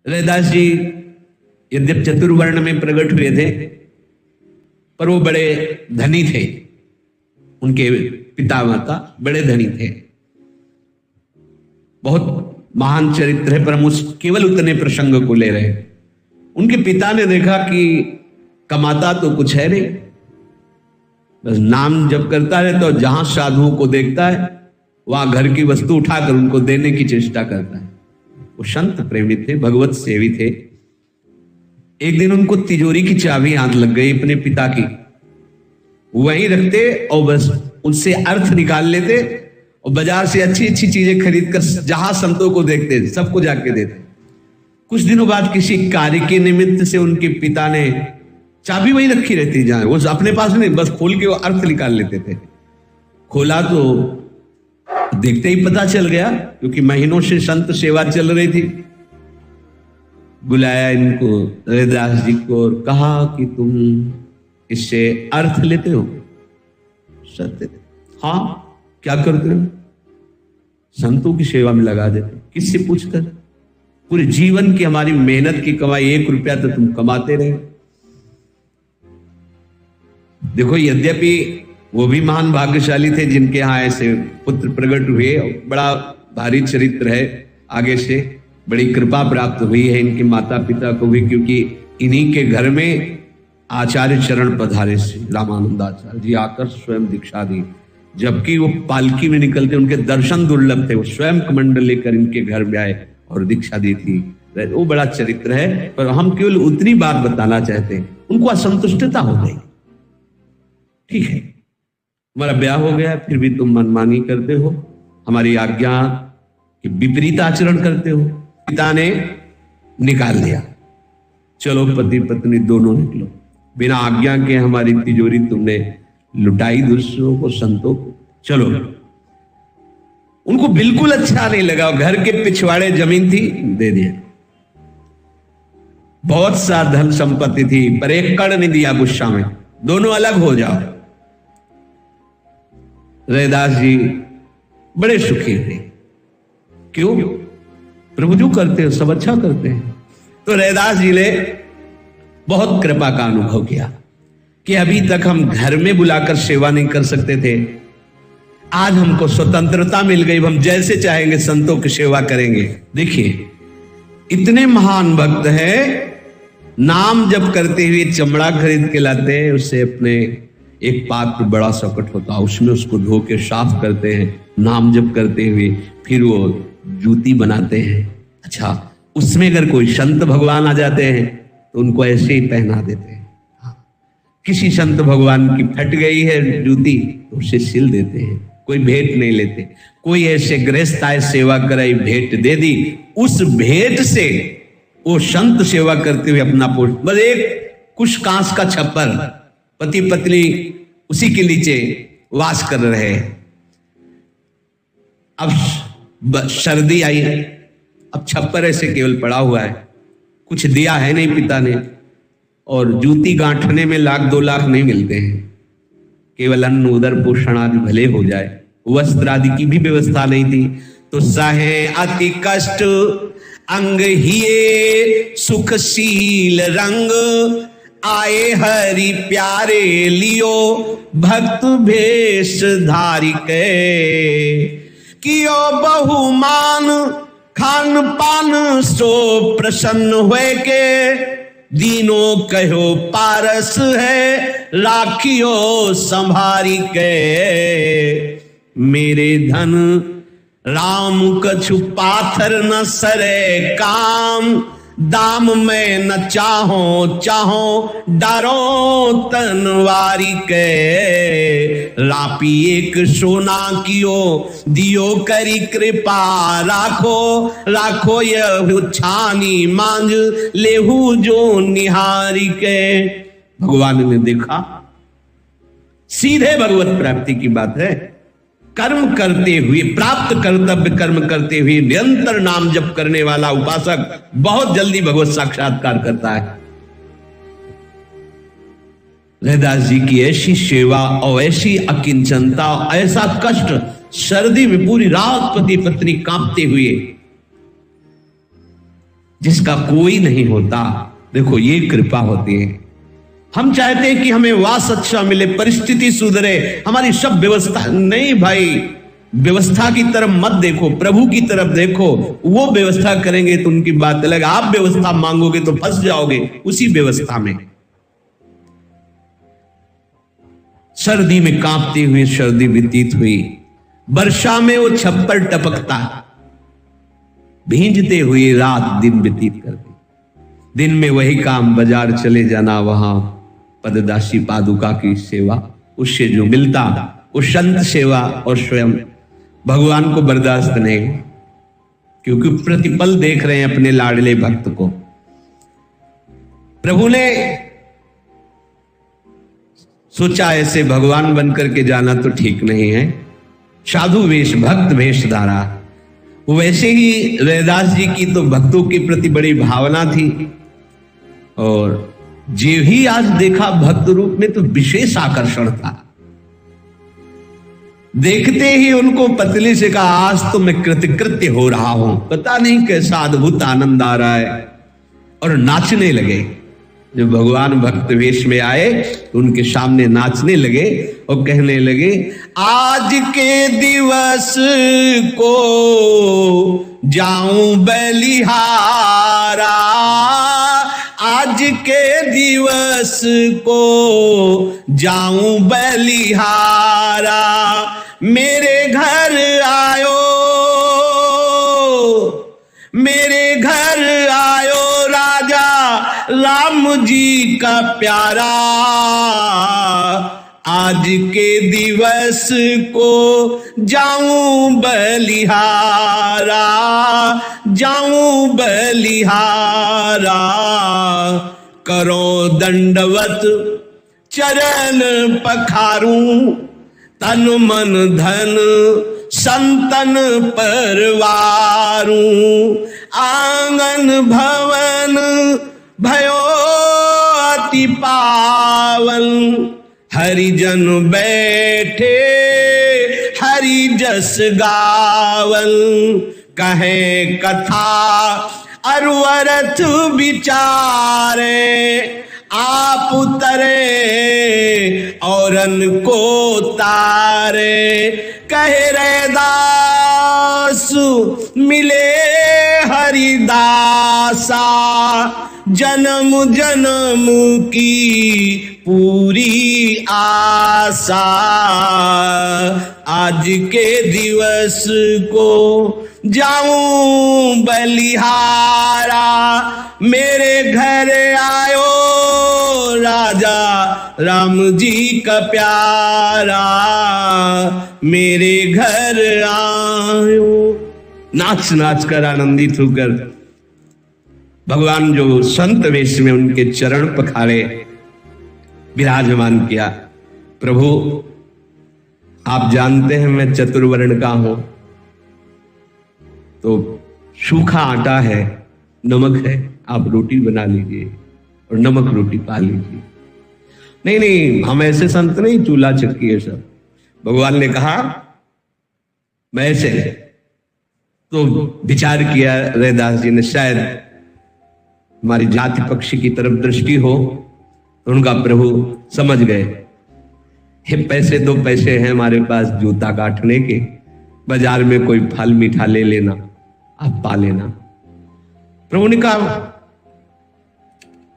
रैदास जी यद्यप चतुर्वर्ण में प्रकट हुए थे, पर वो बड़े धनी थे। उनके पिता माता बड़े धनी थे, बहुत महान चरित्र है, पर हम केवल उतने प्रसंग को ले रहे हैं। उनके पिता ने देखा कि कमाता तो कुछ है नहीं, बस नाम जप करता है, तो जहां साधुओं को देखता है वहां घर की वस्तु उठाकर उनको देने की चेष्टा करता है। वो संत प्रेमी थे, भगवत सेवी थे। एक दिन उनको तिजोरी की चाबी हाथ लग गई अपने पिता की, वहीं रखते और बस उनसे अर्थ निकाल लेते और बाजार से अच्छी अच्छी चीजें खरीद कर जहां संतों को देखते सबको जाके देते। कुछ दिनों बाद किसी कार्य के निमित्त से उनके पिता ने, चाबी वहीं रखी रहती जहां, वो अपने पास नहीं, बस खोल के वो अर्थ निकाल लेते थे। खोला तो देखते ही पता चल गया, क्योंकि महीनों से संत सेवा चल रही थी। बुलाया इनको रैदास जी को और कहा कि तुम इससे अर्थ लेते हो? सत्य, हाँ। क्या करते हो? संतों की सेवा में लगा देते। किससे पूछकर? पूरे जीवन की हमारी मेहनत की कमाई 1 रुपया तो तुम कमाते रहे। देखो, यद्यपि वो भी महान भाग्यशाली थे जिनके यहाँ ऐसे पुत्र प्रकट हुए, बड़ा भारी चरित्र है। आगे से बड़ी कृपा प्राप्त हुई है इनके माता पिता को भी, क्योंकि इन्हीं के घर में आचार्य चरण पधारे से रामानंदाचार्य जी आकर स्वयं दीक्षा दी। जबकि वो पालकी में निकलते, उनके दर्शन दुर्लभ थे, वो स्वयं कमंडल लेकर इनके घर में आए और दीक्षा दी थी। वो बड़ा चरित्र है, पर हम केवल उतनी बात बताना चाहते हैं। उनको असंतुष्टता हो गई। ठीक है, हमारा ब्याह हो गया, फिर भी तुम मनमानी करते हो, हमारी आज्ञा के विपरीत आचरण करते हो। पिता ने निकाल दिया, चलो पति पत्नी दोनों निकलो। बिना आज्ञा के हमारी तिजोरी तुमने लुटाई दूसरों को, संतों को, चलो। उनको बिल्कुल अच्छा नहीं लगा। घर के पिछवाड़े जमीन थी, दे दिया। बहुत सा धन संपत्ति थी, पर 1 कण नहीं दिया। गुस्सा में दोनों अलग हो जाओ। रैदास जी बड़े सुखी थे। क्यों? प्रभु जो करते हैं सब अच्छा करते हैं। तो रैदास जी ने बहुत कृपा का अनुभव किया कि अभी तक हम घर में बुलाकर सेवा नहीं कर सकते थे, आज हमको स्वतंत्रता मिल गई, हम जैसे चाहेंगे संतों की सेवा करेंगे। देखिए, इतने महान भक्त हैं, नाम जप करते हुए चमड़ा खरीद के लाते हैं, उससे अपने एक पात्र बड़ा सकट होता है, उसमें उसको धो के साफ करते हैं नाम जप करते हुए, फिर वो जूती बनाते हैं। अच्छा, उसमें अगर कोई संत भगवान आ जाते हैं तो उनको ऐसे ही पहना देते हैं। किसी संत भगवान की फट गई है जूती तो उसे सिल देते हैं, कोई भेंट नहीं लेते। कोई ऐसे गृहस्थ आए, सेवा कराई, भेंट दे दी, उस भेंट से वो संत सेवा करते हुए अपना पोष, बस एक कुछ कांस का छप्पर, पति पत्नी उसी के नीचे वास कर रहे हैं। अब सर्दी आई, अब छप्पर ऐसे केवल पड़ा हुआ है, कुछ दिया है नहीं पिता ने, और जूती गांठने में 1,00,000-2 लाख नहीं मिलते हैं। केवल अन्न उदर पोषण आदि भले हो जाए, वस्त्र आदि की भी व्यवस्था नहीं थी। तो सहे अति कष्ट अंग हिये सुखशील रंग, आए हरि प्यारे लियो भक्त भेष धारी के, कियो बहुमान खान पान सो प्रसन्न हुए के, दीनों कहो पारस है राखियो संभारी के, मेरे धन राम कछु पाथर न सरे काम, दाम में न चाहो चाहो डरो तनवारी के, रापी एक सोना कियो दियो करी कृपा राखो, राखो यह छानी मांझ लेहू जो निहारी के। भगवान ने देखा, सीधे भगवत प्राप्ति की बात है। कर्म करते हुए, प्राप्त कर्तव्य कर्म करते हुए निरंतर नाम जप करने वाला उपासक बहुत जल्दी भगवत साक्षात्कार करता है। रैदास जी की ऐसी सेवा और ऐसी अकिंचनता, ऐसा कष्ट, सर्दी में पूरी रात पति पत्नी कांपते हुए जिसका कोई नहीं होता। देखो ये कृपा होती है। हम चाहते हैं कि हमें वास अच्छा मिले, परिस्थिति सुधरे, हमारी सब व्यवस्था, नहीं भाई, व्यवस्था की तरफ मत देखो, प्रभु की तरफ देखो। वो व्यवस्था करेंगे तो उनकी बात अलग, आप व्यवस्था मांगोगे तो फंस जाओगे उसी व्यवस्था में। सर्दी में कांपती हुई सर्दी व्यतीत हुई, वर्षा में वो छप्पर टपकता, भींजते हुए रात दिन व्यतीत करती। दिन में वही काम, बाजार चले जाना, वहां पददासी पादुका की सेवा, उससे जो मिलता वो संत सेवा और स्वयं भगवान को बर्दाश्त नहीं, क्योंकि प्रतिपल देख रहे हैं अपने लाडले भक्त को। प्रभु ने सोचा ऐसे भगवान बनकर के जाना तो ठीक नहीं है, साधु वेश, भक्त वेश धारा। वैसे ही रैदास जी की तो भक्तों के प्रति बड़ी भावना थी, और जो ही आज देखा भक्त रूप में तो विशेष आकर्षण था। देखते ही उनको पतली से कहा, आज तो मैं कृतकृत्य हो रहा हूं, पता नहीं कैसा अद्भुत आनंद आ रहा है, और नाचने लगे। जब भगवान भक्त वेश में आए तो उनके सामने नाचने लगे और कहने लगे, आज के दिवस को जाऊं बलिहारा, आज के दिवस को जाऊं बलिहारा, मेरे घर आयो, मेरे घर आयो राजा राम जी का प्यारा, आज के दिवस को जाऊं बलिहारा, जाऊं बलिहारा, करो दंडवत चरण पखारूं, तन मन धन संतन परवारूं, आंगन भवन भयो अति पावन, हरिजन बैठे हरि जस गावन, कहे कथा अरवरथ विचारे, आप उतरे औरन को तारे, कहे रैदास मिले हरिदासा, जन्म जन्म की पूरी आशा, आज के दिवस को जाऊं बलिहारा, मेरे घर आयो राजा राम जी का प्यारा, मेरे घर आयो। नाच नाच कर आनंदित होकर भगवान जो संत वेश में उनके चरण पखारे विराजमान किया। प्रभु आप जानते हैं मैं चतुर्वर्ण का हूं, तो सूखा आटा है, नमक है, आप रोटी बना लीजिए और नमक रोटी पा लीजिए। नहीं नहीं, हम ऐसे संत नहीं, चूल्हा चक्की है सब। भगवान ने कहा मैं ऐसे, तो विचार किया रैदास जी ने, शायद हमारी जाति पक्षी की तरफ दृष्टि हो, तो उनका प्रभु समझ गए, हे पैसे दो पैसे हैं हमारे पास जूता काटने के, बाजार में कोई फल मीठा ले लेना, आप पा लेना। प्रभु ने कहा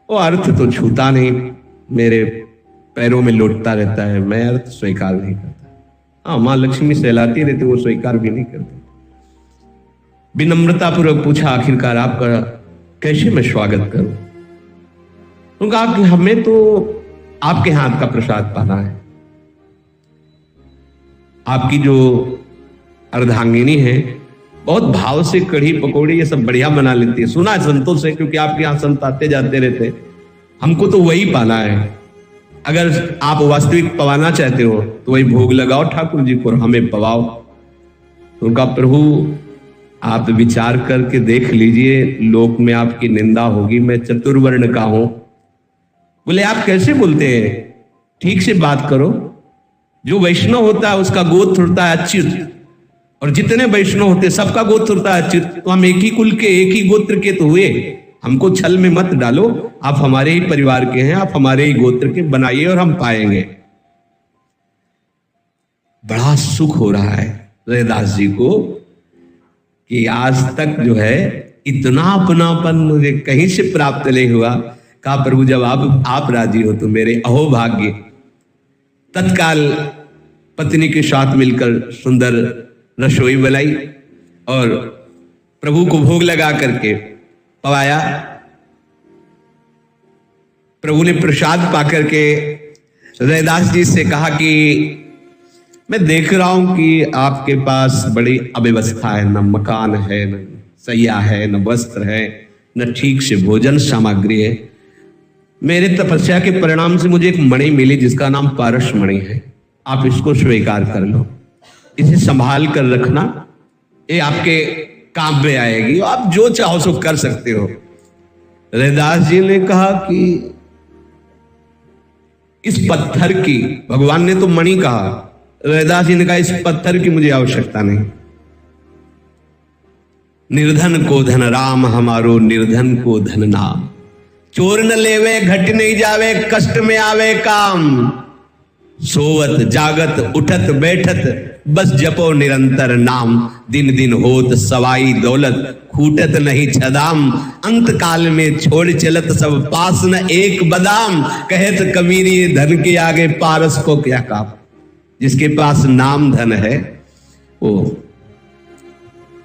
वो अर्थ तो छूता नहीं, मेरे पैरों में लौटता रहता है, मैं अर्थ स्वीकार नहीं करता। हाँ, मां लक्ष्मी सहलाती रहती, वो स्वीकार भी नहीं करती। विनम्रता पूर्वक पूछा, आखिरकार आपका कैसे मैं स्वागत करूं? उन्होंने कहा कि हमें तो आपके हाथ का प्रसाद पाना है। आपकी जो अर्धांगिनी है बहुत भाव से कढ़ी पकौड़ी ये सब बढ़िया बना लेती है, सुना है संतों से, क्योंकि आपके यहाँ संत आते जाते रहते। हमको तो वही पाना है, अगर आप वास्तविक पवाना चाहते हो तो वही भोग लगाओ ठाकुर जी को, हमें पवाओ। तो उनका प्रभु आप विचार करके देख लीजिए, लोक में आपकी निंदा होगी, मैं चतुर्वर्ण का हूं। बोले आप कैसे बोलते हैं, ठीक से बात करो। जो वैष्णव होता है उसका गोत्र होता है अच्युत, और जितने वैष्णव होते सबका गोत्र होता है, तो हम एक ही कुल के, एक ही गोत्र के तो हुए। हमको छल में मत डालो, आप हमारे ही परिवार के हैं, आप हमारे ही गोत्र के, बनाइए और हम पाएंगे। बड़ा सुख हो रहा है रैदास जी को कि आज तक जो है इतना अपनापन मुझे कहीं से प्राप्त नहीं हुआ। कहा प्रभु जब आप राजी हो तो मेरे अहोभाग्य। तत्काल पत्नी के साथ मिलकर सुंदर रसोई बनाई और प्रभु को भोग लगा करके पवाया। प्रभु ने प्रसाद पाकर के रैदास जी से कहा कि मैं देख रहा हूं कि आपके पास बड़ी अव्यवस्था है, न मकान है, न सैया है, न वस्त्र है, न ठीक से भोजन सामग्री है। मेरे तपस्या के परिणाम से मुझे एक मणि मिली जिसका नाम पारस मणि है, आप इसको स्वीकार कर लो, इसे संभाल कर रखना, ये आपके काम में आएगी, आप जो चाहो सो कर सकते हो। रैदास जी ने कहा कि इस पत्थर की, भगवान ने तो मणि कहा, रैदास जी ने कहा इस पत्थर की मुझे आवश्यकता नहीं। निर्धन को धन राम हमारो, निर्धन को धन नाम। चोर न लेवे घट नहीं जावे, कष्ट में आवे काम। सोवत जागत उठत बैठत, बस जपो निरंतर नाम। दिन दिन होत सवाई दौलत, खूटत नहीं छदाम। अंत काल में छोड़ चलत सब पास न एक बदाम। कहत कबीर धन के आगे पारस को क्या काम। जिसके पास नाम धन है वो,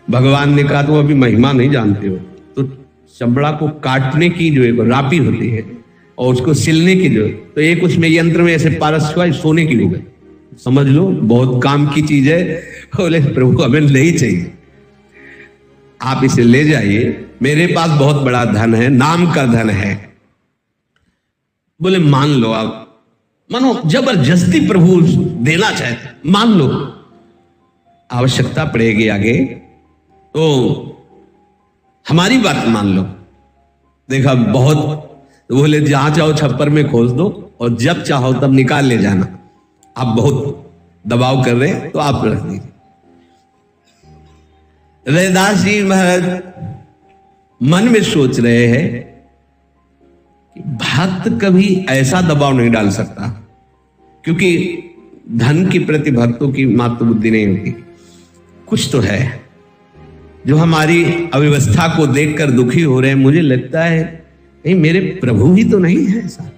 भगवान ने कहा तो अभी महिमा नहीं जानते हो, तो चमड़ा को काटने की जो एक रापी होती है और उसको सिलने की जो, तो एक उसमें यंत्र में ऐसे पारस हुआ, सोने की हो गई, समझ लो बहुत काम की चीज है। बोले प्रभु हमें नहीं चाहिए, आप इसे ले जाइए, मेरे पास बहुत बड़ा धन है, नाम का धन है। बोले मान लो, आप मानो, जबरदस्ती प्रभु देना चाहते, मान लो, आवश्यकता पड़ेगी आगे तो हमारी बात मान लो। देखा बहुत, बोले जहां चाहो छप्पर में खोस दो और जब चाहो तब निकाल ले जाना, आप बहुत दबाव कर रहे हैं तो आप रख दीजिए। रैदास जी महाराज मन में सोच रहे हैं कि भक्त कभी ऐसा दबाव नहीं डाल सकता, क्योंकि धन के प्रति भक्तों की मात्र बुद्धि नहीं होती। कुछ तो है जो हमारी अव्यवस्था को देखकर दुखी हो रहे हैं। मुझे लगता है नहीं, मेरे प्रभु ही तो नहीं है ऐसा।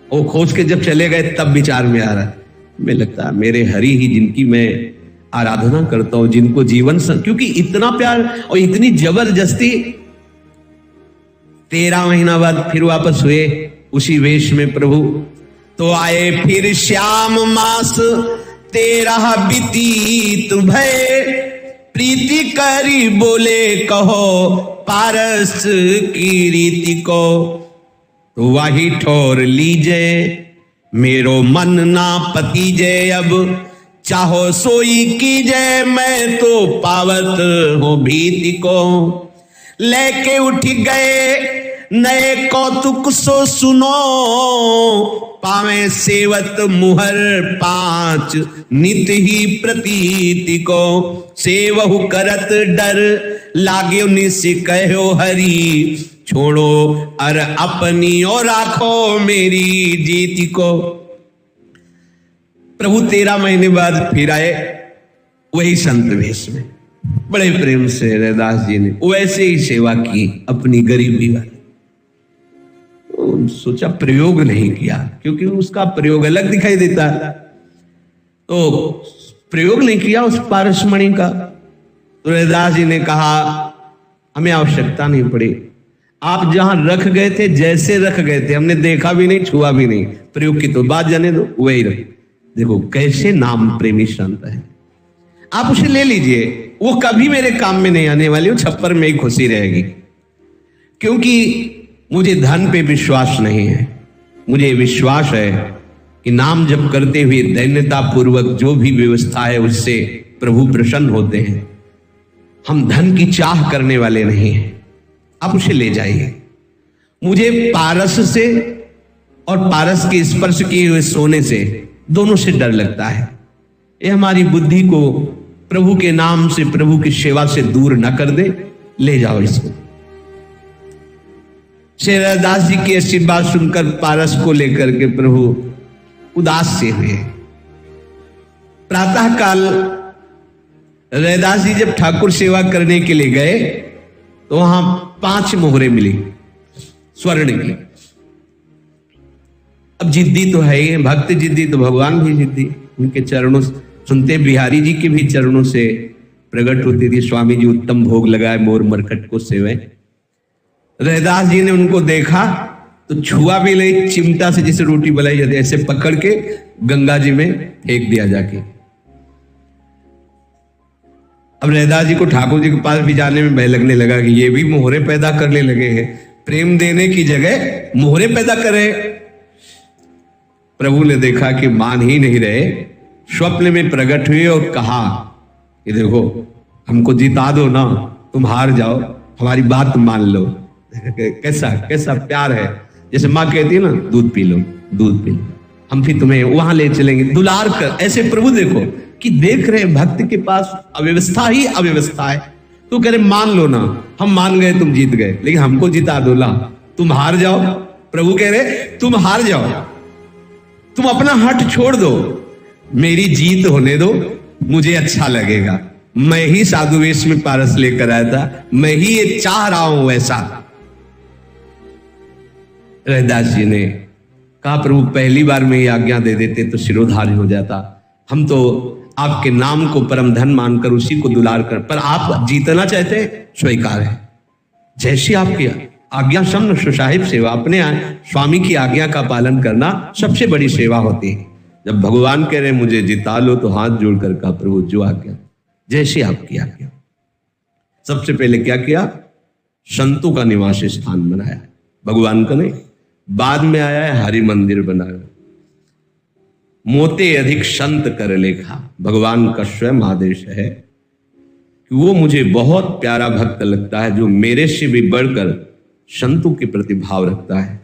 वो खोज के जब चले गए तब विचार में आ रहा है, मैं लगता है मेरे हरि ही जिनकी मैं आराधना करता हूं, जिनको जीवन क्योंकि इतना प्यार और इतनी जबरदस्ती। 13 महीना बाद फिर वापस हुए उसी वेश में प्रभु, तो आए फिर श्याम मास 13 बीतीत भय। प्रीति करी बोले कहो पारस की रीति को, तो वही ठोर लीजे मेरो मन ना पतीजे। अब चाहो सोई कीजे मैं तो पावत हूं भीति को। लेके उठ गए नए कौतुक सो सुनो, पावे सेवत मुहर 5 नित ही प्रतीति को। सेवहु करत डर लागे निस कहो हरि, छोड़ो अर अपनी और राखो मेरी जीति को। प्रभु 13 महीने बाद फिर आए वही संत वेश में। बड़े प्रेम से रैदास जी ने वैसे ही सेवा की अपनी गरीबी वाली। सोचा प्रयोग नहीं किया, क्योंकि उसका प्रयोग अलग दिखाई देता है, तो प्रयोग नहीं किया उस पारसमणि का। तो रैदास जी ने कहा हमें आवश्यकता नहीं पड़ी, आप जहां रख गए थे जैसे रख गए थे, हमने देखा भी नहीं छुआ भी नहीं, प्रयोग की तो बात जाने दो, वही रहे। देखो कैसे नाम प्रेमी संत है, आप उसे ले लीजिए, वो कभी मेरे काम में नहीं आने वाली, वो छप्पर में ही खुशी रहेगी। क्योंकि मुझे धन पे विश्वास नहीं है, मुझे विश्वास है कि नाम जप करते हुए दैन्यता पूर्वक जो भी व्यवस्था है उससे प्रभु प्रसन्न होते हैं। हम धन की चाह करने वाले नहीं हैं, आप उसे ले जाइए। मुझे पारस से और पारस के स्पर्श किए हुए सोने से, दोनों से डर लगता है। ये हमारी बुद्धि को प्रभु के नाम से, प्रभु की सेवा से दूर न कर दे, ले जाओ इसको। श्री रैदास जी की ऐसी बात सुनकर पारस को लेकर के प्रभु उदास से हुए। प्रातः काल रैदास जी जब ठाकुर सेवा करने के लिए गए तो वहां 5 मोहरे मिली स्वर्ण की। अब जिद्दी तो है ही, भक्त जिद्दी तो भगवान भी जिद्दी। उनके चरणों सुनते बिहारी जी के भी चरणों से प्रकट होती थी, स्वामी जी उत्तम भोग लगाए मोर मरकट को सेवे। रैदास जी ने उनको देखा तो छुआ भी ले, चिमटा से जैसे रोटी बनाई जाती है ऐसे पकड़ के गंगा जी में फेंक दिया जाके। अब रैदास जी को ठाकुर जी के पास भी जाने में भय लगने लगा कि ये भी मोहरे पैदा करने लगे हैं, प्रेम देने की जगह मोहरे पैदा करे। प्रभु ने देखा कि मान ही नहीं रहे, स्वप्न में प्रकट हुए और कहा कि देखो हमको जिता दो ना, तुम हार जाओ, हमारी बात मान लो। कैसा कैसा प्यार है, जैसे माँ कहती है ना दूध पी लो, दूध पी लो, हम फिर तुम्हें वहां ले चलेंगे, दुलार कर। ऐसे प्रभु देखो कि देख रहे भक्त के पास अव्यवस्था ही अव्यवस्था है, तो कह रहे मान लो ना, हम मान गए तुम जीत गए, लेकिन हमको जिता दो ना, तुम हार जाओ। प्रभु कह रहे तुम हार जाओ, तुम अपना हट छोड़ दो, मेरी जीत होने दो, मुझे अच्छा लगेगा। मैं ही साधु वेश में पारस लेकर आया था, मैं ही ये चाह रहा हूं वैसा। रैदास जी ने कहा प्रभु पहली बार में ही आज्ञा दे देते तो शिरोधार्य हो जाता, हम तो आपके नाम को परम धन मानकर उसी को दुलार कर, पर आप जीतना चाहते स्वीकार है, जैसी आपकी आज्ञा समन सुसाहिब सेवा, अपने स्वामी की आज्ञा का पालन करना सबसे बड़ी सेवा होती है। जब भगवान कह रहे मुझे जिता लो तो हाथ जोड़कर कहा प्रभु जो आज्ञा, जैसी आपकी आज्ञा। सबसे पहले क्या किया, संतों का निवास स्थान बनाया, भगवान का नहीं। बाद में आया है हरि मंदिर बनाया, मोते अधिक संत कर लेखा, भगवान का स्वयं आदेश है कि वो मुझे बहुत प्यारा भक्त लगता है जो मेरे से भी बढ़कर संतों के प्रति भाव रखता है।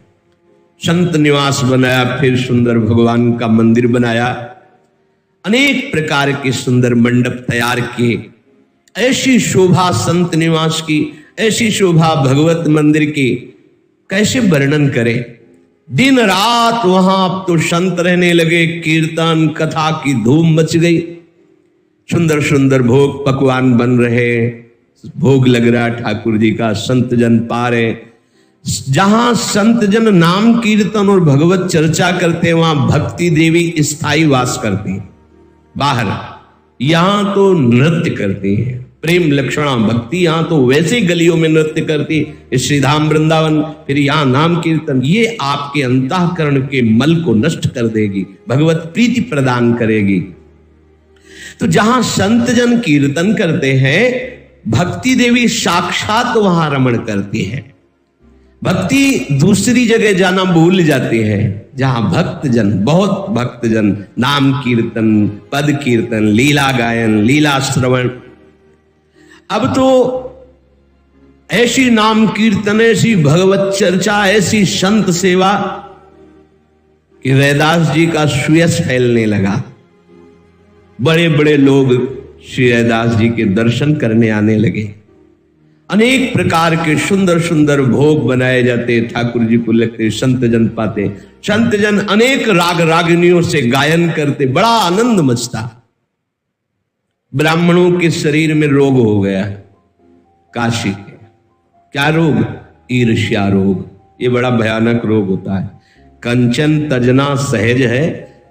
संत निवास बनाया, फिर सुंदर भगवान का मंदिर बनाया, अनेक प्रकार के सुंदर मंडप तैयार किए। ऐसी शोभा संत निवास की, ऐसी शोभा भगवत मंदिर की कैसे वर्णन करें। दिन रात वहां अब तो संत रहने लगे, कीर्तन कथा की धूम मच गई, सुंदर सुंदर भोग पकवान बन रहे, भोग लग रहा ठाकुर जी का, संत जन पा रहे। जहां संत जन नाम कीर्तन और भगवत चर्चा करते हैं वहां भक्ति देवी स्थायी वास करती है। बाहर यहां तो नृत्य करती है, प्रेम लक्षणा भक्ति यहां तो वैसे गलियों में नृत्य करती, श्रीधाम वृंदावन, फिर यहां नाम कीर्तन। ये आपके अंतःकरण के मल को नष्ट कर देगी, भगवत प्रीति प्रदान करेगी। तो जहां संत जन कीर्तन करते हैं भक्ति देवी साक्षात वहां रमण करती है। भक्ति दूसरी जगह जाना भूल जाती है, जहां भक्तजन, बहुत भक्तजन नाम कीर्तन, पद कीर्तन, लीला गायन, लीला श्रवण। अब तो ऐसी नाम कीर्तन, ऐसी भगवत चर्चा, ऐसी संत सेवा कि रैदास जी का सुयश फैलने लगा। बड़े बड़े लोग श्री रैदास जी के दर्शन करने आने लगे। अनेक प्रकार के सुंदर सुंदर भोग बनाए जाते, ठाकुर जी को लगते, संत जन पाते, संत जन अनेक राग रागिनियों से गायन करते, बड़ा आनंद मचता। ब्राह्मणों के शरीर में रोग हो गया, काशी के। क्या रोग? ईर्ष्या रोग। ये बड़ा भयानक रोग होता है। कंचन तजना सहज है,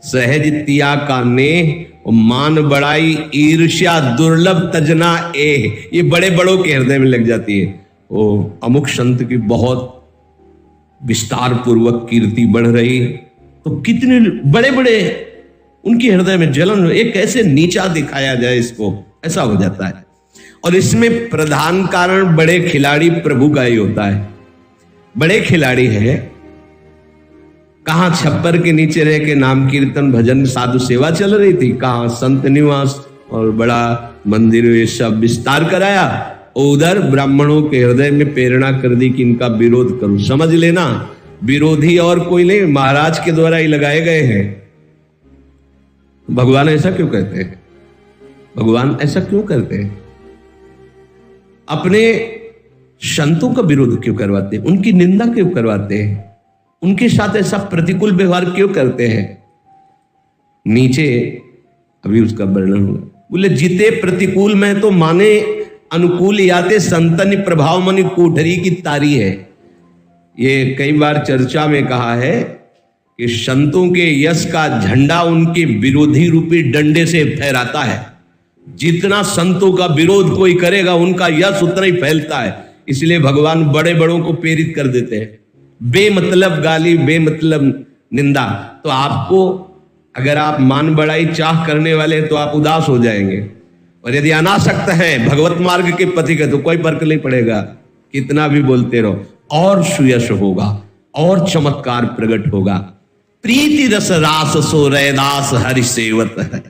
सहज तिया का नेह, मान बड़ाई ईर्ष्या दुर्लभ तजना ए। ये बड़े बड़ों के हृदय में लग जाती है। वो अमुक संत की बहुत विस्तार पूर्वक कीर्ति बढ़ रही, तो कितने बड़े बड़े उनके हृदय में जलन, एक कैसे नीचा दिखाया जाए इसको, ऐसा हो जाता है। और इसमें प्रधान कारण बड़े खिलाड़ी प्रभु का ही होता है। बड़े खिलाड़ी है, कहां छप्पर के नीचे रह के नाम कीर्तन भजन साधु सेवा चल रही थी, कहां संत निवास और बड़ा मंदिर ये सब विस्तार कराया, और उधर ब्राह्मणों के हृदय में प्रेरणा कर दी कि इनका विरोध करूं। समझ लेना, विरोधी और कोई नहीं, महाराज के द्वारा ही लगाए गए हैं। भगवान ऐसा क्यों कहते हैं? भगवान ऐसा क्यों करते हैं? अपने संतों का विरोध क्यों करवाते हैं? उनकी निंदा क्यों करवाते हैं? उनके साथ ऐसा प्रतिकूल व्यवहार क्यों करते हैं? नीचे अभी उसका वर्णन होगा। बोले जिते प्रतिकूल में तो माने अनुकूल याते संतन प्रभाव मनि कोठरी की तारी है। ये कई बार चर्चा में कहा है कि संतों के यश का झंडा उनके विरोधी रूपी डंडे से फहराता है। जितना संतों का विरोध कोई करेगा उनका यश उतना ही फैलता है। इसलिए भगवान बड़े बड़ों को प्रेरित कर देते हैं। बेमतलब गाली, बेमतलब निंदा। तो आपको अगर आप मान बढ़ाई चाह करने वाले हैं तो आप उदास हो जाएंगे, और यदि अनासक्त हैं भगवत मार्ग के पथिक है तो कोई फर्क नहीं पड़ेगा, कितना भी बोलते रहो, और सुयश होगा और चमत्कार प्रकट होगा। प्रीति रस रास सो रैदास हरि सेवत है।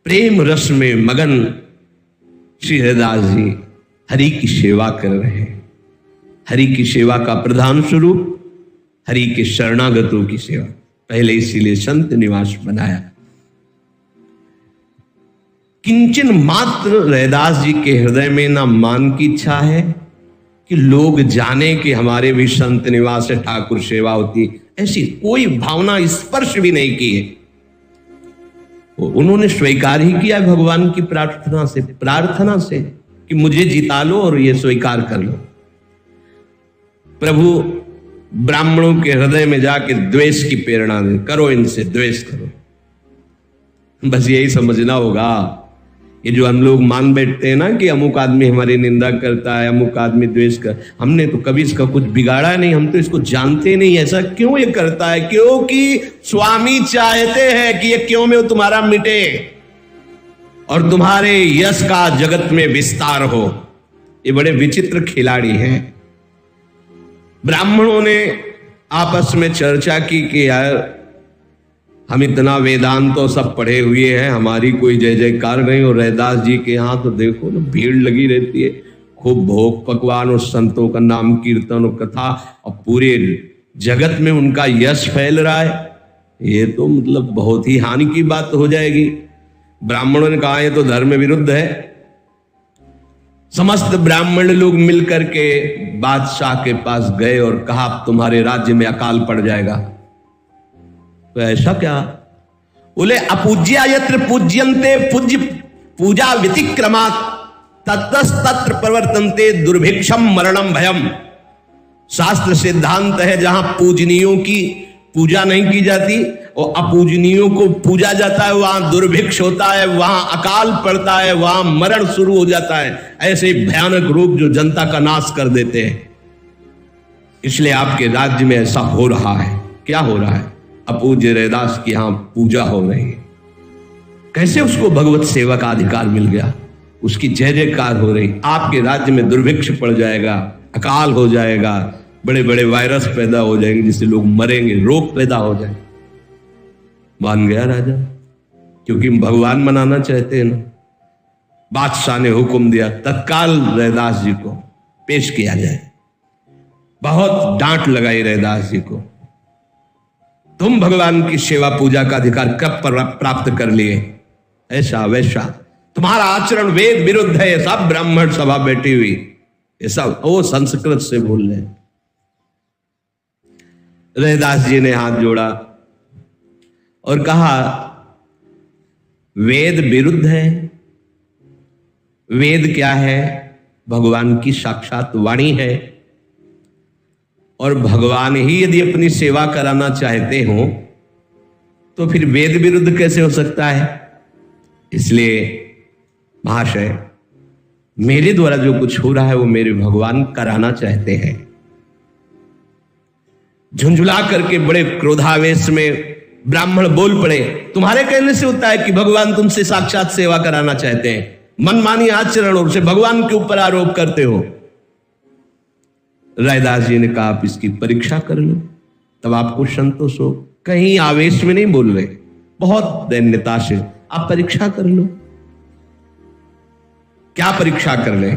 प्रेम रस में मगन श्री हरिदास जी हरि की सेवा कर रहे हैं। हरि की सेवा का प्रधान स्वरूप हरि के शरणागतों की सेवा। पहले इसीलिए संत निवास बनाया। किंचन मात्र रैदास जी के हृदय में ना मान की इच्छा है कि लोग जाने कि हमारे भी संत निवास से ठाकुर सेवा होती, ऐसी कोई भावना स्पर्श भी नहीं की है। उन्होंने स्वीकार ही किया भगवान की प्रार्थना से कि मुझे जिता लो और ये स्वीकार कर लो। प्रभु ब्राह्मणों के हृदय में जाके द्वेष की प्रेरणा दे, करो इनसे द्वेष करो। बस यही समझना होगा। ये जो हम लोग मान बैठते हैं ना कि अमुक आदमी हमारी निंदा करता है, अमुक आदमी द्वेष कर, हमने तो कभी इसका कुछ बिगाड़ा नहीं, हम तो इसको जानते नहीं ऐसा क्यों ये करता है। क्योंकि स्वामी चाहते हैं कि ये क्यों में तुम्हारा मिटे और तुम्हारे यश का जगत में विस्तार हो। ये बड़े विचित्र खिलाड़ी हैं। ब्राह्मणों ने आपस में चर्चा की कि यार हम इतना वेदांत तो सब पढ़े हुए हैं, हमारी कोई जय जयकार नहीं, और रैदास जी के यहाँ तो देखो ना भीड़ लगी रहती है, खूब भोग पकवान और संतों का नाम कीर्तन और कथा, और पूरे जगत में उनका यश फैल रहा है। ये तो मतलब बहुत ही हानि की बात हो जाएगी। ब्राह्मणों ने कहा ये तो धर्म विरुद्ध है। समस्त ब्राह्मण लोग मिलकर के बादशाह के पास गए और कहा तुम्हारे राज्य में अकाल पड़ जाएगा। तो ऐसा क्या? बोले अपूज्या यत्र पूज्यन्ते पूज्य पूजा व्यतिक्रमात् ततस्तत्र प्रवर्तन्ते दुर्भिक्षम मरणम भयम। शास्त्र सिद्धांत है जहां पूजनीयों की पूजा नहीं की जाती और अपूजनीयों को पूजा जाता है, वहां दुर्भिक्ष होता है, वहां अकाल पड़ता है, वहां मरण शुरू हो जाता है। ऐसे भयानक रूप जो जनता का नाश कर देते हैं। इसलिए आपके राज्य में ऐसा हो रहा है। क्या हो रहा है? अपूज्य रैदास की यहां पूजा हो रही है। कैसे उसको भगवत सेवा का अधिकार मिल गया, उसकी जय जयकार हो रही। आपके राज्य में दुर्भिक्ष पड़ जाएगा, अकाल हो जाएगा, बड़े बड़े वायरस पैदा हो जाएंगे जिससे लोग मरेंगे, रोग पैदा हो जाएंगे। मान गया राजा, क्योंकि भगवान मनाना चाहते हैं ना। बादशाह ने हुक्म दिया तत्काल रैदास जी को पेश किया जाए। बहुत डांट लगाई रैदास जी को, तुम भगवान की सेवा पूजा का अधिकार कब प्राप्त कर लिए? ऐसा वैसा तुम्हारा आचरण वेद विरुद्ध है। सब ब्राह्मण सभा बैठी हुई, ये सब वो संस्कृत से बोल रहे। रैदास जी ने हाथ जोड़ा और कहा वेद विरुद्ध है। वेद क्या है? भगवान की साक्षात वाणी है, और भगवान ही यदि अपनी सेवा कराना चाहते हो तो फिर वेद विरुद्ध कैसे हो सकता है? इसलिए महाशय, मेरे द्वारा जो कुछ हो रहा है वो मेरे भगवान कराना चाहते हैं। झुंझुला करके बड़े क्रोधावेश में ब्राह्मण बोल पड़े, तुम्हारे कहने से होता है कि भगवान तुमसे साक्षात सेवा कराना चाहते हैं? मनमानी आचरणों से भगवान के ऊपर आरोप करते हो। रैदास जी ने कहा आप इसकी परीक्षा कर लो, तब आपको संतोष हो। कहीं आवेश में नहीं बोल रहे, बहुत दैन्यता से आप परीक्षा कर लो। क्या परीक्षा कर ले?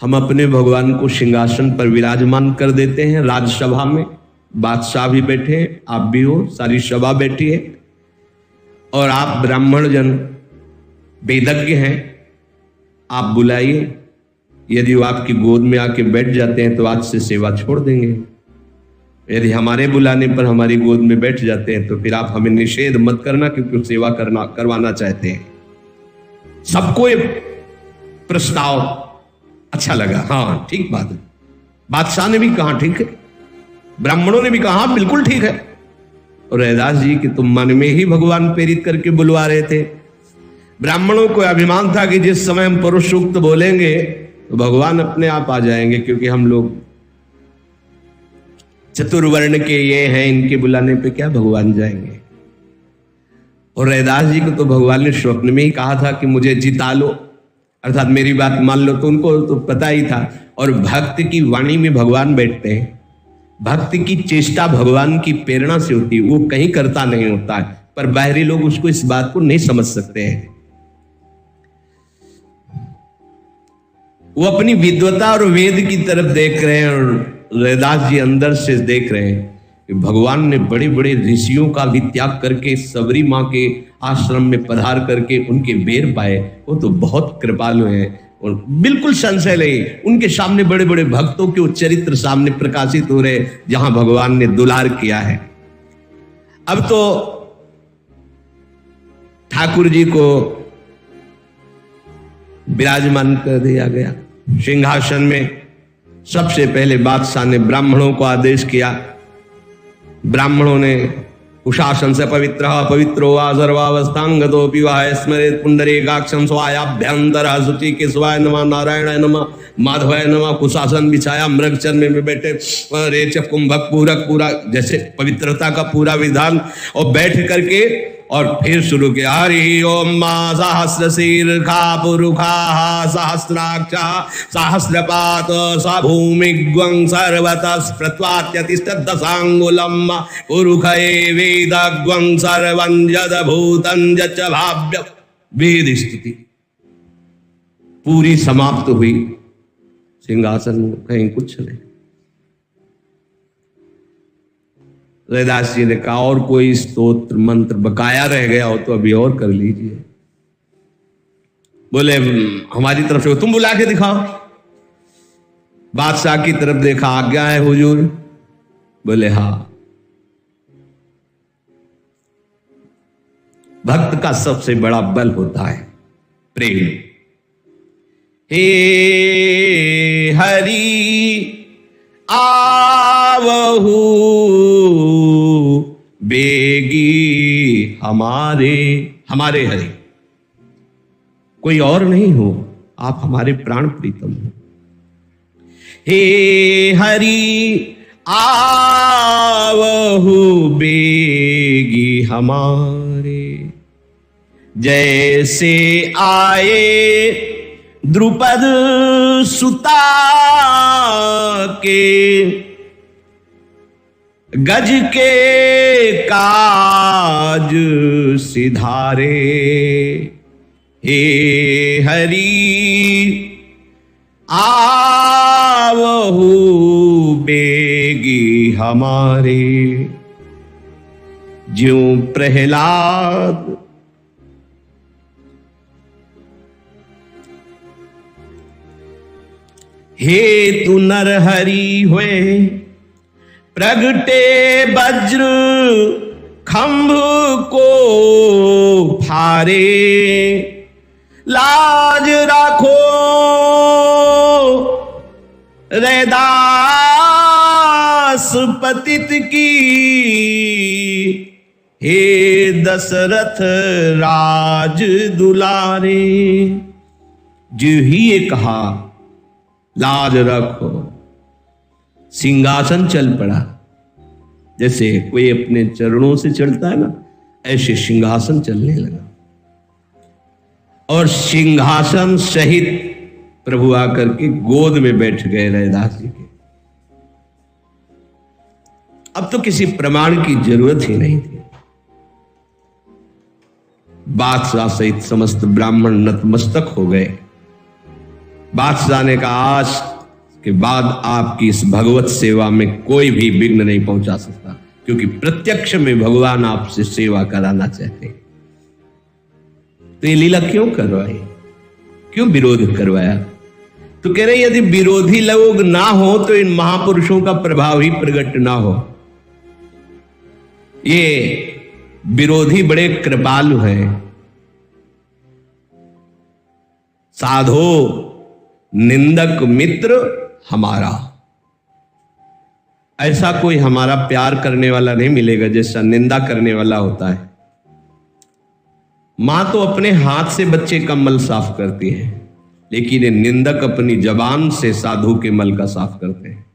हम अपने भगवान को सिंहासन पर विराजमान कर देते हैं राजसभा में, बादशाह भी बैठे, आप भी हो, सारी सभा बैठी है, और आप ब्राह्मण जन वेदज्ञ हैं, आप बुलाइए। यदि वो आपकी गोद में आके बैठ जाते हैं तो आज से सेवा छोड़ देंगे। यदि हमारे बुलाने पर हमारी गोद में बैठ जाते हैं तो फिर आप हमें निषेध मत करना, क्योंकि सेवा करवाना चाहते हैं। सबको ये प्रस्ताव अच्छा लगा। हाँ ठीक बात है। बादशाह ने भी कहा ठीक है, ब्राह्मणों ने भी कहा बिल्कुल ठीक है। और रैदास जी कि तुम मन में ही भगवान प्रेरित करके बुलवा रहे थे। ब्राह्मणों को अभिमान था कि जिस समय हम पुरुष सूक्त बोलेंगे तो भगवान अपने आप आ जाएंगे, क्योंकि हम लोग चतुर्वर्ण के ये हैं, इनके बुलाने पे क्या भगवान जाएंगे। और रैदास जी को तो भगवान ने स्वप्न में ही कहा था कि मुझे जिता लो, अर्थात मेरी बात मान लो। तो उनको तो पता ही था। और भक्त की वाणी में भगवान बैठते हैं। भक्त की चेष्टा भगवान की प्रेरणा से होती है, वो कहीं करता नहीं होता है, पर बाहरी लोग उसको इस बात को नहीं समझ सकते हैं। वो अपनी विद्वता और वेद की तरफ देख रहे हैं, और रैदास जी अंदर से देख रहे हैं कि भगवान ने बड़े बड़े ऋषियों का भी त्याग करके सबरी माँ के आश्रम में पधार करके उनके बेर पाए। वो तो बहुत कृपालु हैं, और बिल्कुल संशय नहीं, उनके सामने बड़े बड़े भक्तों के चरित्र सामने प्रकाशित हो रहे, जहां भगवान ने दुलार किया है। अब तो ठाकुर जी को विराजमान कर दिया गया सिंहासन में। सबसे पहले बादशाह ने ब्राह्मणों को आदेश किया। ब्राह्मणों ने कुशासन से पवित्रो वा सर्वावस्थांगतोऽपि वा स्मरेत् पुंडरीकाक्षं स्वायाभ्यंतरः शुचि केशवाय नमः नारायणाय नमः माधवाय नमः। कुशासन बिछाया, मृग चरण में बैठे, रेचक कुंभक पूरक पूरा, जैसे पवित्रता का पूरा विधान, और बैठ करके और फिर शुरू किया। हरि ओम मां सहस्र शीर्षा पुरुखा सहस्राक्षा सहस्रपात स भूमिग्वं सर्वतः प्रत्वात्यतिष्ठदशांगुलम् पुरुखये वेदग्वं सर्वं यद्भूतं यच्च भाव्य। वेद स्तुति पूरी समाप्त हुई। सिंहासन कहीं कुछ नहीं। रैदास जी ने कहा और कोई स्तोत्र मंत्र बकाया रह गया हो तो अभी और कर लीजिए। बोले हमारी तरफ से तुम बुला के दिखाओ। बादशाह की तरफ देखा, आज्ञा है हुजूर। बोले हाँ। भक्त का सबसे बड़ा बल होता है प्रेम। हे हरि आवहु बेगी हमारे हमारे हरि, कोई और नहीं हो, आप हमारे प्राण प्रीतम हो। हे हरि आवहु बेगी हमारे, जैसे आए द्रुपद सुता के गज के काज सिधारे। हे हरि आवहु बेगी हमारे, ज्यों प्रहलाद हे तु नरहरि हुए, प्रगटे वज्र खंभ को फारे। लाज राखो रैदास पतित की, हे दशरथ राज दुलारे। जो ही ये कहा लाज रखो, सिंहासन चल पड़ा। जैसे कोई अपने चरणों से चलता है ना, ऐसे सिंहासन चलने लगा। और सिंहासन सहित प्रभु आकर के गोद में बैठ गए रैदास जी के। अब तो किसी प्रमाण की जरूरत ही नहीं थी। बादशाह सहित समस्त ब्राह्मण नतमस्तक हो गए। बादशाह ने कहा आज के बाद आपकी इस भगवत सेवा में कोई भी विघ्न नहीं पहुंचा सकता, क्योंकि प्रत्यक्ष में भगवान आपसे सेवा कराना चाहते हैं। तो ये लीला क्यों करवाई, क्यों विरोध करवाया? तो कह रहे यदि विरोधी लोग ना हो तो इन महापुरुषों का प्रभाव ही प्रकट ना हो। ये विरोधी बड़े कृपालु हैं। साधो निंदक मित्र हमारा, ऐसा कोई हमारा प्यार करने वाला नहीं मिलेगा जैसा निंदा करने वाला होता है। मां तो अपने हाथ से बच्चे का मल साफ करती है, लेकिन ये निंदक अपनी जबान से साधु के मल का साफ करते हैं।